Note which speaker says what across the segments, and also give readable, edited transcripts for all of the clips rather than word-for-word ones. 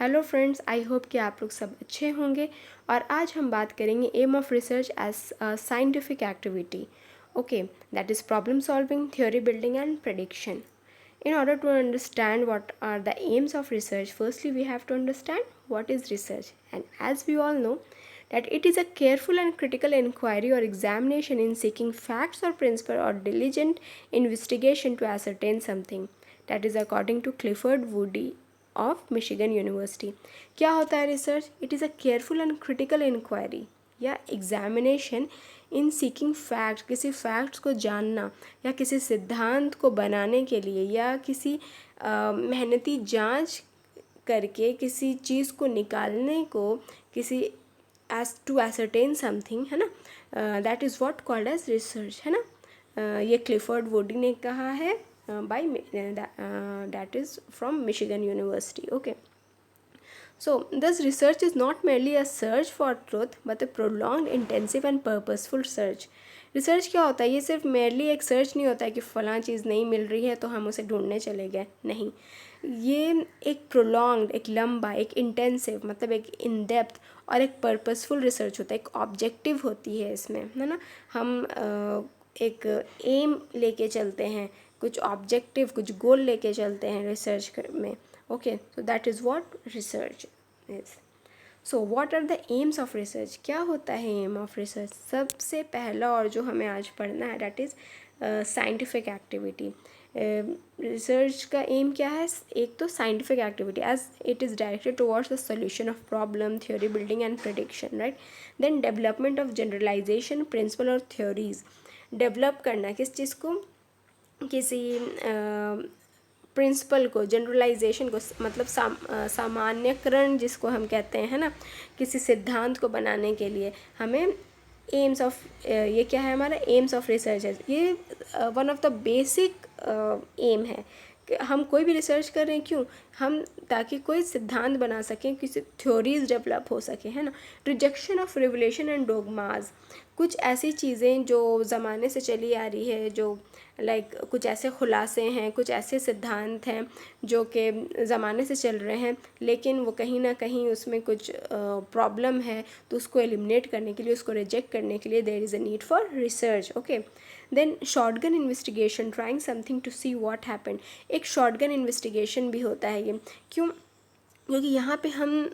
Speaker 1: Hello friends, I hope कि आप लोग सब अच्छे होंगे। और आज हम बात करेंगे aim of research as scientific activity. Okay, that is problem solving, theory building and prediction. In order to understand what are the aims of research, firstly we have to understand what is research. And as we all know, that it is a careful and critical inquiry or examination in seeking facts or principle or diligent investigation to ascertain something. That is according to Clifford Woody of Michigan University. क्या होता है research? It is a careful and critical inquiry या examination in seeking fact, किसी facts को जानना या किसी सिद्धांत को बनाने के लिए या किसी मेहनती जांच करके किसी चीज़ को निकालने को, किसी एज टू एसरटेन समथिंग, है ना, that is what called as research, है ना. ये क्लिफर्ड वुडी ने कहा है by that is from Michigan University. Okay, so this research is not merely a search for truth but a prolonged, intensive and purposeful search. Research क्या होता है? ये सिर्फ मेरली एक सर्च नहीं होता है कि फ़लाँ चीज़ नहीं मिल रही है तो हम उसे ढूंढने चले गए. नहीं, ये एक प्रोलॉन्ग्ड, एक लंबा, एक इंटेंसिव, मतलब एक इन डेप्थ और एक पर्पसफुल रिसर्च होता है. एक ऑब्जेक्टिव होती है इसमें, है ना. हम एक एम लेके चलते हैं, कुछ ऑब्जेक्टिव, कुछ गोल लेके चलते हैं रिसर्च में. Okay, so that is what research is. So what are the aims of research? क्या होता है एम ऑफ रिसर्च? सबसे पहला और जो हमें आज पढ़ना है that is scientific activity. Research का एम क्या है? एक तो scientific activity as it is directed towards the solution of problem, theory building and prediction, right. Then development of generalization, principle और थ्योरीज. डेवलप करना किस चीज़ को? किसी प्रिंसिपल को, जनरलाइजेशन को, मतलब सामान्यकरण जिसको हम कहते हैं, है ना. किसी सिद्धांत को बनाने के लिए हमें एम्स ऑफ, ये क्या है हमारा एम्स ऑफ रिसर्च है. ये one of the basic aim है कि हम कोई भी रिसर्च कर रहे हैं. क्यों? हम ताकि कोई सिद्धांत बना सकें, किसी थ्योरीज डेवलप हो सके, है ना. Rejection of revolution and dogmas. कुछ ऐसी चीज़ें जो ज़माने से चली आ रही है, जो लाइक कुछ ऐसे खुलासे हैं, कुछ ऐसे सिद्धांत हैं जो कि ज़माने से चल रहे हैं, लेकिन वो कहीं ना कहीं उसमें कुछ प्रॉब्लम है, तो उसको एलिमिनेट करने के लिए, उसको रिजेक्ट करने के लिए there is a need for research. Okay, then shotgun investigation, trying something to see what happened. एक शॉटगन इन्वेस्टिगेशन भी होता है ये. क्यों? क्योंकि यहाँ पे हम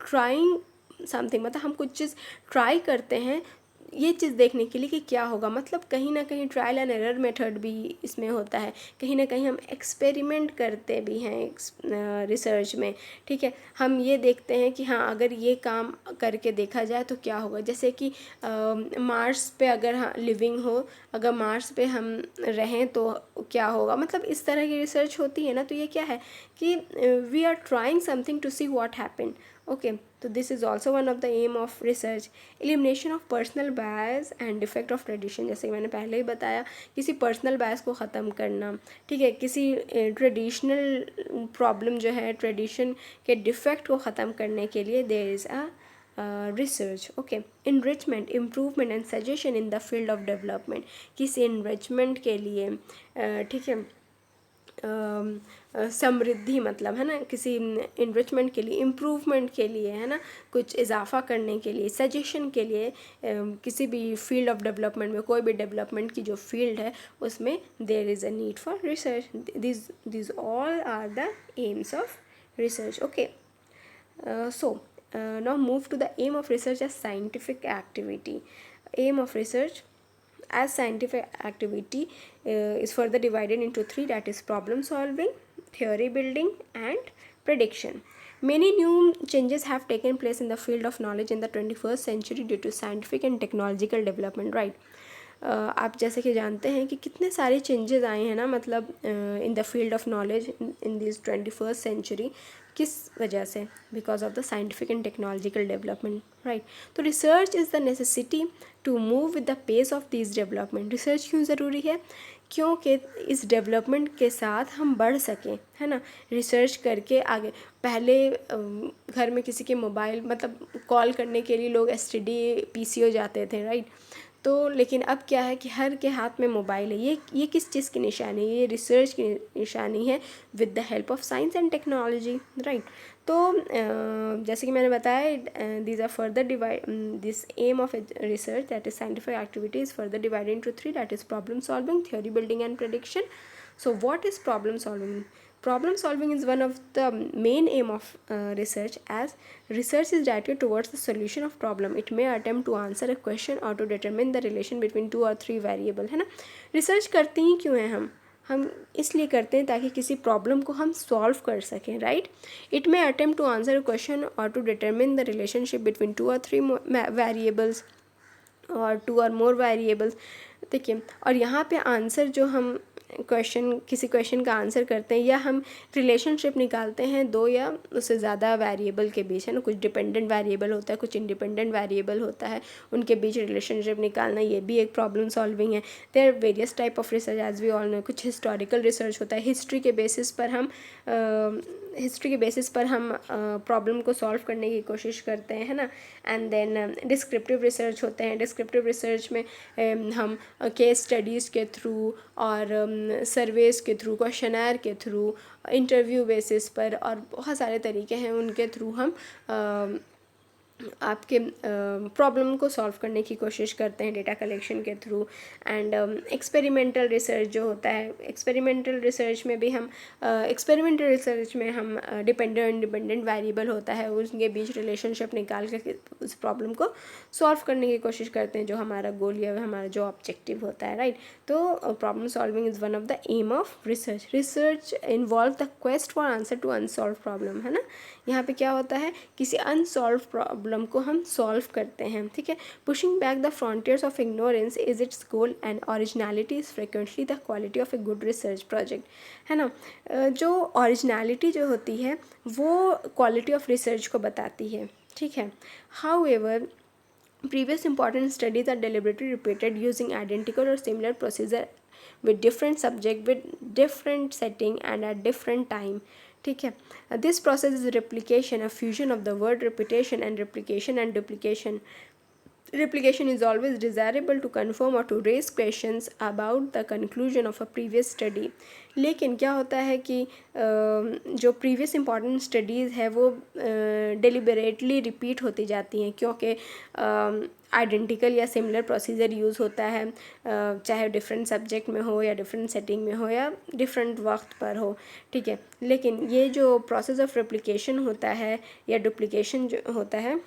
Speaker 1: ट्राइंग समथिंग, मतलब हम कुछ चीज़ ट्राई करते हैं ये चीज़ देखने के लिए कि क्या होगा. मतलब कहीं ना कहीं ट्रायल एंड एरर मेथड भी इसमें होता है. कहीं ना कहीं हम एक्सपेरिमेंट करते भी हैं रिसर्च में. ठीक है, हम ये देखते हैं कि हाँ, अगर ये काम करके देखा जाए तो क्या होगा. जैसे कि मार्स पे अगर हाँ लिविंग हो, अगर मार्स पे हम रहें तो क्या होगा. मतलब इस तरह की रिसर्च होती है ना. तो ये क्या है कि we are trying something to see what happen. Okay, तो this is also one of the aim of research. Elimination of personal bias and defect of tradition. जैसे कि मैंने पहले ही बताया, किसी पर्सनल बायस को ख़त्म करना. ठीक है, किसी ट्रेडिशनल प्रॉब्लम जो है, ट्रेडिशन के डिफेक्ट को ख़त्म करने के लिए there is a research. Okay, enrichment, improvement and suggestion in the field of development. किसी इनरिचमेंट के लिए, ठीक है, समृद्धि, मतलब है ना, किसी इन्रिचमेंट के लिए, इम्प्रूवमेंट के लिए, है ना, कुछ इजाफा करने के लिए, सजेशन के लिए, किसी भी फील्ड ऑफ डेवलपमेंट में, कोई भी डेवलपमेंट की जो फील्ड है उसमें there is a need for research. This all are the aims of research. Okay, so now move to the aim of research as scientific activity. Aim of research as scientific activity is further divided into three, that is problem solving, theory building and prediction. Many new changes have taken place in the field of knowledge in the 21st century due to scientific and technological development, right. आप जैसे कि जानते हैं कि कितने सारे changes आए हैं ना, मतलब in the field of knowledge in this 21st century. किस वजह से? Because of the scientific and technological development, right. तो research is the necessity to move with the pace of this development. Research क्यों ज़रूरी है? क्योंकि इस डेवलपमेंट के साथ हम बढ़ सकें, है ना. रिसर्च करके आगे, पहले घर में किसी के मोबाइल, मतलब कॉल करने के लिए लोग STD PCO जाते थे, राइट. तो लेकिन अब क्या है कि हर के हाथ में मोबाइल है। ये किस चीज़ की निशानी है? ये रिसर्च की निशानी है with the help of science and technology, right. तो जैसे कि मैंने बताया, these are further divide, this aim of research that is scientific activity is further divided into 3, that is problem solving, theory building and prediction. So what is problem solving? Problem solving is one of the main aim of research, as research is directed towards the solution of problem. It may attempt to answer a question or to determine the relation between 2 or 3 variable, है ना। Research करते ही क्यों हैं हम इसलिए करते हैं ताकि किसी प्रॉब्लम को हम सॉल्व कर सकें, right. It may attempt to answer a question और to determine the relationship between 2 or 3 variables और 2 or more वेरिएबल्स। देखिए, और यहाँ पे आंसर जो हम किसी क्वेश्चन का आंसर करते हैं या हम रिलेशनशिप निकालते हैं 2 या उससे ज़्यादा वेरिएबल के बीच, है ना। कुछ डिपेंडेंट वेरिएबल होता है, कुछ इंडिपेंडेंट वेरिएबल होता है, उनके बीच रिलेशनशिप निकालना, ये भी एक प्रॉब्लम सॉल्विंग है। There are various type of research as we all know. कुछ हिस्टोरिकल रिसर्च होता है, हिस्ट्री के बेसिस पर हम प्रॉब्लम को सॉल्व करने की कोशिश करते हैं, है ना। एंड देन डिस्क्रिप्टिव रिसर्च होते हैं। डिस्क्रिप्टिव रिसर्च में हम केस स्टडीज़ के थ्रू और सर्वेस के थ्रू, क्वेश्चनर के थ्रू, इंटरव्यू बेसिस पर और बहुत सारे तरीके हैं, उनके थ्रू हम आपके प्रॉब्लम को सॉल्व करने की कोशिश करते हैं डेटा कलेक्शन के थ्रू। एंड एक्सपेरिमेंटल रिसर्च जो होता है, एक्सपेरिमेंटल रिसर्च में हम डिपेंडेंट इंडिपेंडेंट वेरिएबल होता है, उसके बीच रिलेशनशिप निकाल कर उस प्रॉब्लम को सॉल्व करने की कोशिश करते हैं, जो हमारा गोल या हमारा जो ऑब्जेक्टिव होता है, राइट। तो problem solving is one of the aim of research. Research involve the quest for answer to unsolve problem, है ना. यहाँ पे क्या होता है, किसी अनसॉल्व प्रॉब्लम को हम सॉल्व करते हैं, ठीक है. Pushing back the frontiers of ignorance is it's goal and originality is frequently the quality of a good research project, है ना. जो ओरिजिनलिटी जो होती है वो क्वालिटी ऑफ रिसर्च को बताती है, ठीक है. However previous important studies are deliberately repeated using identical or similar procedure with different subject, with different setting and at different time, ठीक है. This process is replication, a fusion of the word repetition and replication and duplication. Replication is always desirable to confirm or to raise questions about the conclusion of a previous study. लेकिन क्या होता है कि जो previous important studies है वो deliberately repeat होती जाती हैं, क्योंकि आइडेंटिकल या सिमिलर प्रोसीजर यूज़ होता है, चाहे डिफरेंट सब्जेक्ट में हो या डिफरेंट सेटिंग में हो या डिफरेंट वक्त पर हो, ठीक है. लेकिन ये जो प्रोसेस ऑफ रेप्लिकेशन होता है या डुप्लिकेशन जो होता है,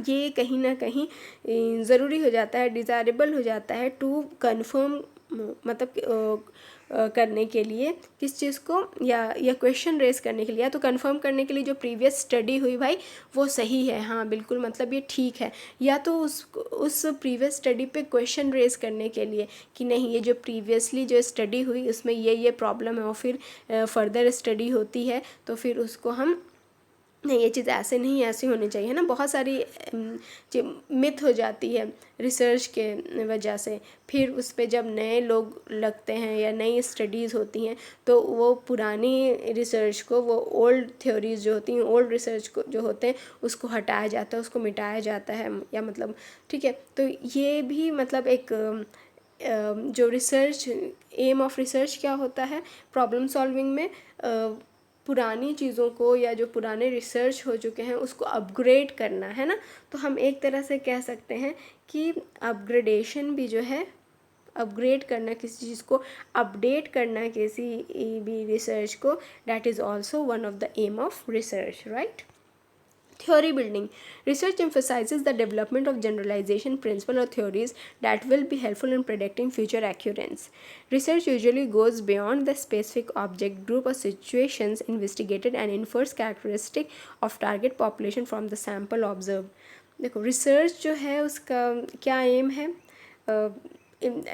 Speaker 1: ये कहीं ना कहीं ज़रूरी हो जाता है, डिज़ायरेबल हो जाता है टू कन्फर्म, मतलब करने के लिए किस चीज़ को, या क्वेश्चन रेस करने के लिए, या तो कंफर्म करने के लिए जो प्रीवियस स्टडी हुई भाई वो सही है, हाँ बिल्कुल, मतलब ये ठीक है, या तो उस प्रीवियस स्टडी पे क्वेश्चन रेस करने के लिए कि नहीं, ये जो प्रीवियसली जो स्टडी हुई उसमें ये प्रॉब्लम है, और फिर फर्दर स्टडी होती है तो फिर उसको हम नहीं, ये चीज़ ऐसे नहीं, ऐसी होनी चाहिए, है ना. बहुत सारी मिथ हो जाती है रिसर्च के वजह से. फिर उस पर जब नए लोग लगते हैं या नई स्टडीज़ होती हैं तो वो पुरानी रिसर्च को, वो ओल्ड थ्योरीज जो होती हैं, ओल्ड रिसर्च को जो होते हैं उसको हटाया जाता है, उसको मिटाया जाता है, या मतलब, ठीक है. तो ये भी मतलब एक जो रिसर्च, एम ऑफ रिसर्च क्या होता है प्रॉब्लम सॉल्विंग में, पुरानी चीज़ों को या जो पुराने रिसर्च हो चुके हैं उसको अपग्रेड करना, है ना. तो हम एक तरह से कह सकते हैं कि अपग्रेडेशन भी जो है, अपग्रेड करना किसी चीज़ को, अपडेट करना किसी भी रिसर्च को, that is also one of the aim of research, right. Theory building. Research emphasizes the development of generalization principle or theories that will be helpful in predicting future occurrence. Research usually goes beyond the specific object group or situations investigated and infers characteristic of target population from the sample observed. देखो, research जो है उसका क्या M है,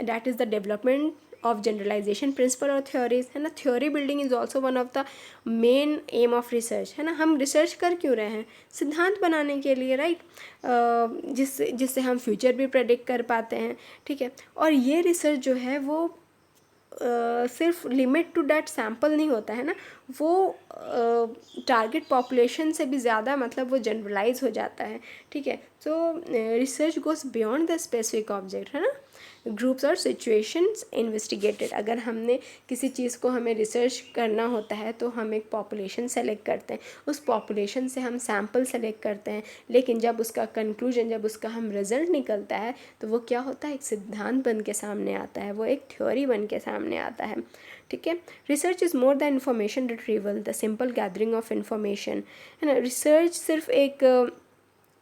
Speaker 1: that is the development of generalization principle और theories, है ना. theory building is also one of the main aim of research, है ना. हम रिसर्च कर क्यों रहे हैं, सिद्धांत बनाने के लिए, राइट, जिससे हम फ्यूचर भी प्रेडिक्ट कर पाते हैं, ठीक है. और ये रिसर्च जो है वो सिर्फ लिमिट टू डैट सैम्पल नहीं होता है ना, वो टारगेट पॉपुलेशन से भी ज़्यादा मतलब वो जनरलाइज हो जाता है, ठीक है। सो research goes beyond the specific object, है ना, ग्रुप्स और सिचुएशंस इन्वेस्टिगेटेड। अगर हमने किसी चीज़ को हमें रिसर्च करना होता है तो हम एक पॉपुलेशन सेलेक्ट करते हैं, उस पॉपुलेशन से हम सैम्पल सेलेक्ट करते हैं, लेकिन जब उसका कंक्लूजन, जब उसका हम रिजल्ट निकलता है तो वो क्या होता है, एक सिद्धांत बन के सामने आता है, वो एक थ्योरी बन के सामने आता है, ठीक है। Research is more the information retrieval, the simple gathering of information, है ना। रिसर्च सिर्फ एक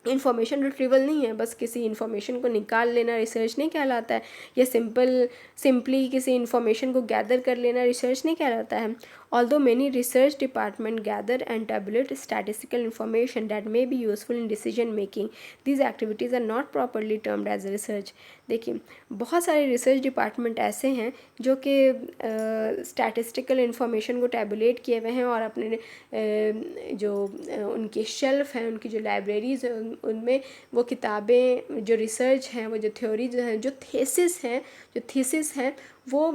Speaker 1: इन्फॉर्मेशन रिट्रीवल नहीं है, बस किसी इन्फॉर्मेशन को निकाल लेना रिसर्च नहीं कहलाता है, या सिंपली किसी इन्फॉर्मेशन को गैदर कर लेना रिसर्च नहीं कहलाता है। Although many research department gather and tabulate statistical information that may be useful in decision making, these activities are not properly termed as research. देखिए, बहुत सारे रिसर्च डिपार्टमेंट ऐसे हैं जो कि स्टैटिस्टिकल इन्फॉर्मेशन को टैबुलेट किए हुए हैं और अपने जो उनकी शेल्फ हैं, उनकी जो लाइब्रेरीज़ हैं, उनमें वो किताबें, जो रिसर्च हैं, वो जो थ्योरीज हैं, जो थीसिस हैं वो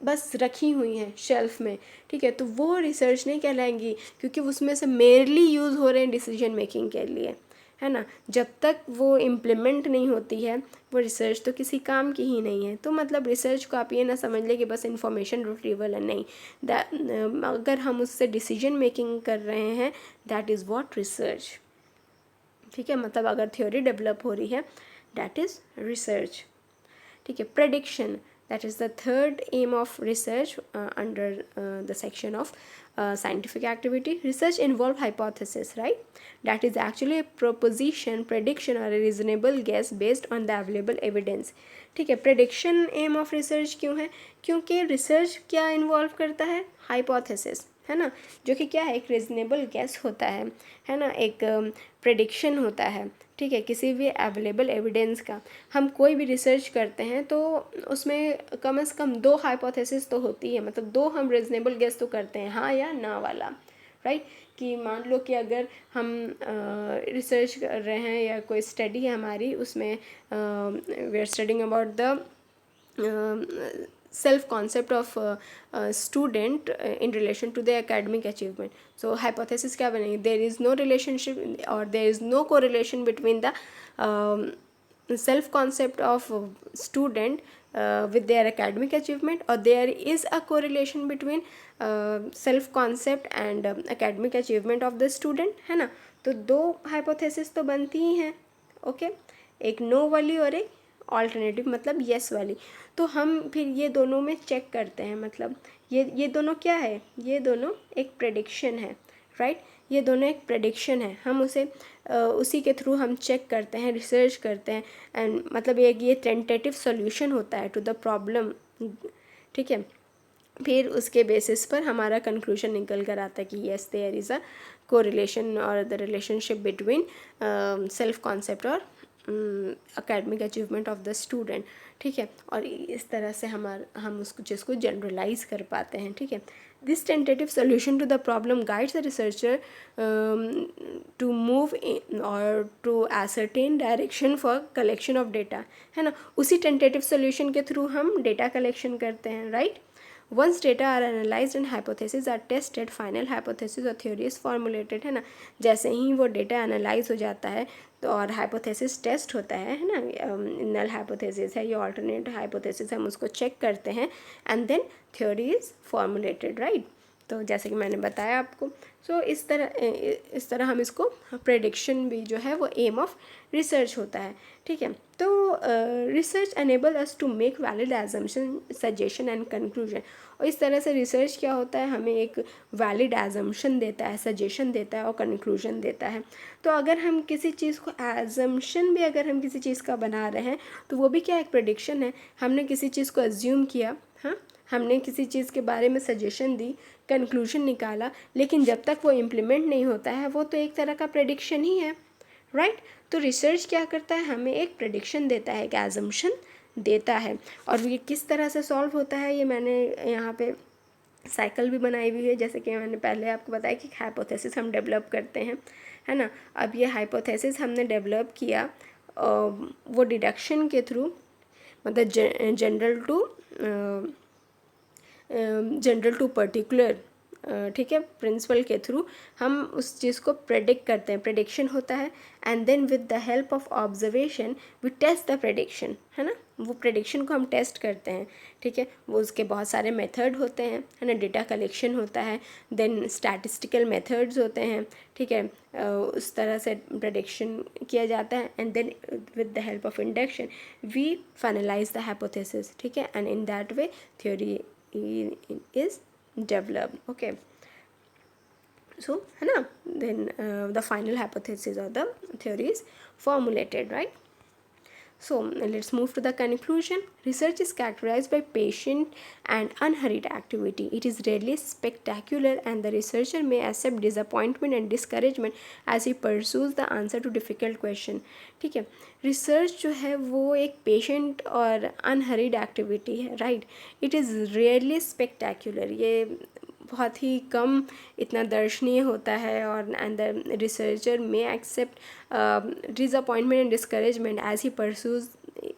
Speaker 1: बस रखी हुई हैं शेल्फ में, ठीक है। तो वो रिसर्च नहीं कहलाएंगी, क्योंकि उसमें से मेयरली यूज़ हो रहे हैं डिसीजन मेकिंग के लिए, है ना। जब तक वो इम्प्लीमेंट नहीं होती है वो रिसर्च तो किसी काम की ही नहीं है। तो मतलब रिसर्च को आप ये ना समझ लें कि बस इंफॉर्मेशन रिट्रीवल है, नहीं, अगर हम उससे डिसीजन मेकिंग कर रहे हैं, दैट इज़ व्हाट रिसर्च, ठीक है। मतलब अगर थ्योरी डेवलप हो रही है, दैट इज़ रिसर्च, ठीक है। Prediction, that is the third aim of research under the section of scientific activity. Research involve hypothesis, right, that is actually a proposition, prediction or a reasonable guess based on the available evidence, ठीक है। Prediction M of research क्यों है, क्योंकि research क्या involve करता है, hypothesis, है ना, जो कि क्या है, एक रीजनेबल गेस होता है ना, एक प्रेडिक्शन होता है, ठीक है, किसी भी अवेलेबल एविडेंस का। हम कोई भी रिसर्च करते हैं तो उसमें कम से कम 2 हाइपोथेसिस तो होती है, मतलब 2 हम रीजनेबल गेस तो करते हैं, हाँ या ना वाला, राइट। कि मान लो कि अगर हम रिसर्च कर रहे हैं या कोई स्टडी है हमारी, उसमें we are studying about the self concept of student in relation to their academic achievement. So hypothesis क्या बनेगी, there is no relationship or there is no correlation between the self concept of student with their academic achievement, or there is a correlation between self concept and academic achievement of the student, है ना। तो 2 hypothesis तो बनती ही हैं, okay, एक no वाली और एक ऑल्टरनेटिव मतलब येस वाली। तो हम फिर ये दोनों में चेक करते हैं, मतलब ये दोनों क्या है, ये दोनों एक प्रेडिक्शन है, राइट, ये दोनों एक प्रेडिक्शन है। हम उसे उसी के थ्रू हम चेक करते हैं, रिसर्च करते हैं, एंड मतलब ये टेंटेटिव सॉल्यूशन होता है टू द प्रॉब्लम, ठीक है। फिर उसके बेसिस पर हमारा कंक्लूजन निकल कर आता है कि yes there is a correlation और the relationship between self concept और academic achievement of the student, ठीक है। और इस तरह से हम उसको चीज़ को जनरलाइज कर पाते हैं, ठीक है। This tentative solution to the problem guides the researcher to move और to ascertain direction for collection of data, है ना। उसी टेंटेटिव सोल्यूशन के थ्रू हम डेटा कलेक्शन करते हैं, right. Once data are analyzed and hypotheses are tested, final hypothesis or theory is formulated, है ना। जैसे ही वो डेटा एनालाइज हो जाता है तो और हाइपोथेसिस टेस्ट होता है ना, नल हाइपोथेसिस है या ऑल्टरनेट हाइपोथेसिस, हम उसको चेक करते हैं and then theory is formulated, right. तो जैसे कि मैंने बताया आपको, सो इस तरह हम इसको प्रेडिक्शन भी जो है वो एम ऑफ रिसर्च होता है, ठीक है। तो research enable us to make valid assumption, suggestion and conclusion. और इस तरह से रिसर्च क्या होता है, हमें एक वैलिड एजम्पशन देता है, सजेशन देता है और कंक्लूजन देता है। तो अगर हम किसी चीज़ को एजम्पशन भी अगर हम किसी चीज़ का बना रहे हैं तो वो भी क्या एक प्रेडिक्शन है। हमने किसी चीज़ को अज्यूम किया, हाँ, हमने किसी चीज़ के बारे में सजेशन दी, कंक्लूजन निकाला, लेकिन जब तक वो इम्प्लीमेंट नहीं होता है वो तो एक तरह का प्रेडिक्शन ही है, राइट। तो रिसर्च क्या करता है, हमें एक प्रेडिक्शन देता है, एक एजम्पशन देता है। और ये किस तरह से सॉल्व होता है, ये मैंने यहाँ पे साइकिल भी बनाई हुई है, जैसे कि मैंने पहले आपको बताया कि हाइपोथेसिस हम डेवलप करते हैं, है ना। अब ये हाइपोथेसिस हमने डेवलप किया वो डिडक्शन के थ्रू, मतलब जनरल टू पर्टिकुलर ठीक है, प्रिंसिपल के थ्रू हम उस चीज़ को प्रेडिक्ट करते हैं, प्रेडिक्शन होता है, and then with the help of observation we test the prediction, है ना, वो प्रेडिक्शन को हम टेस्ट करते हैं, ठीक है। वो उसके बहुत सारे मेथड होते हैं, है ना, डेटा कलेक्शन होता है, देन स्टैटिस्टिकल मेथड्स होते हैं, ठीक है, उस तरह से प्रेडिक्शन किया जाता है, and then with the help of induction we finalize the hypothesis, ठीक है, and in that way theory is developed. Okay, so है ना, then the final hypothesis or the theory is formulated, right? So let's move to the conclusion. Research is characterized by patient and unhurried activity. It is rarely spectacular, and the researcher may accept disappointment and discouragement as he pursues the answer to difficult question. ठीक है, research जो है वो एक patient और unhurried activity है, right. It is rarely spectacular, ये बहुत ही कम इतना दर्शनीय होता है, और and the researcher may accept disappointment and discouragement as he pursues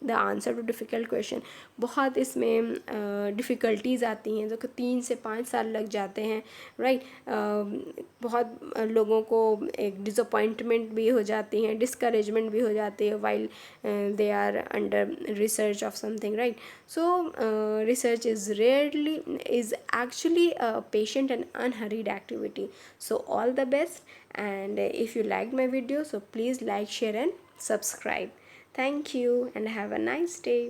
Speaker 1: the answer to difficult question. बहुत इसमें डिफ़िकल्टीज़ आती हैं जो कि 3 से 5 साल लग जाते हैं, राइट। बहुत लोगों को एक डिसअपॉइंटमेंट भी हो जाती हैं, डिस्करेजमेंट भी हो जाती है while they are under research of something, right. So research is actually a patient and unhurried activity. So all the best, and if you liked my video, so please like, share and subscribe. Thank you and have a nice day.